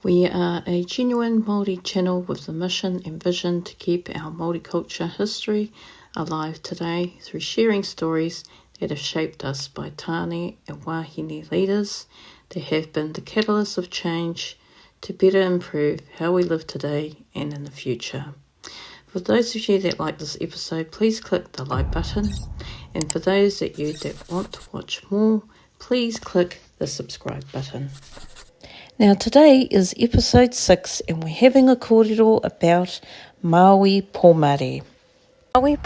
We are a genuine Māori channel with the mission and vision to keep our Māori culture history alive today through sharing stories that have shaped us by tāne and wahine leaders that have been the catalyst of change to better improve how we live today and in the future. For those of you that like this episode, please click the like button, and for those of you that want to watch more, please click the subscribe button. Now today is episode 6 and we're having a kōrero about Māui Pōmare. Māui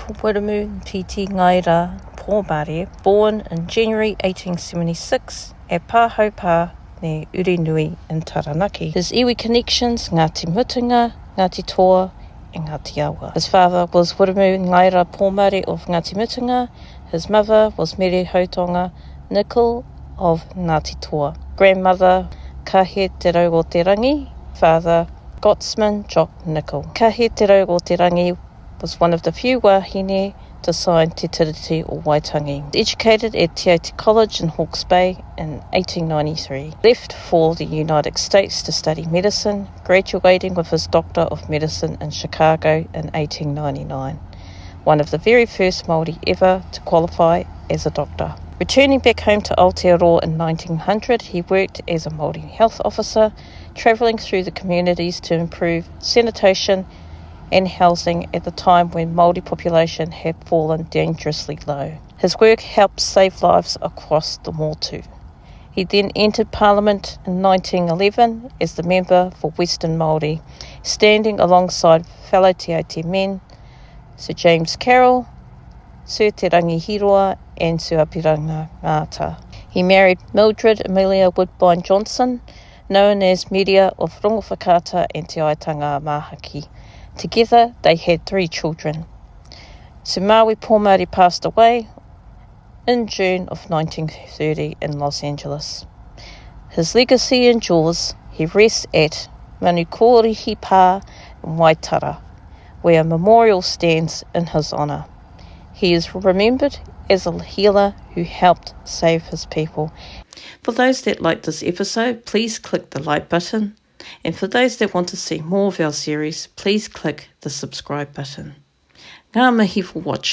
Pōmare, born in January 1876 at Pāhaupā ne Urinui in Taranaki. His iwi connections, Ngāti Mutunga, Ngāti Toa and Aotearoa. His father was Ngaira Pōmare of Ngāti Mutunga. His mother was Mere Hautonga Nicol of Ngāti Toa. Grandmother Kahe Te Rau o Te Rangi, father Scotsman Jock Nicol. Kahe Te Rau o Te Rangi was one of the few wahine to sign Te Tiriti o Waitangi. Educated at Te Aute College in Hawke's Bay in 1893. Left for the United States to study medicine, graduating with his Doctor of Medicine in Chicago in 1899. One of the very first Māori ever to qualify as a doctor. Returning back home to Aotearoa in 1900, he worked as a Māori health officer, travelling through the communities to improve sanitation and housing at the time when Māori population had fallen dangerously low. His work helped save lives across the Motu. He then entered Parliament in 1911 as the member for Western Māori, standing alongside fellow Te Aute men, Sir James Carroll, Sir Te Rangihiroa and Sir Apiranga Ngāta. He married Mildred Amelia Woodbine Johnson, known as Media of Rongowhakata and Te Aitanga Mahaki. Together they had 3 children. Sir Māui Pōmare passed away in June of 1930 in Los Angeles. His legacy endures. He rests at Manukōrihi Pā in Waitara, where a memorial stands in his honour. He is remembered as a healer who helped save his people. For those that like this episode, please click the like button. And for those that want to see more of our series, please click the subscribe button. Ngā mihi for watching.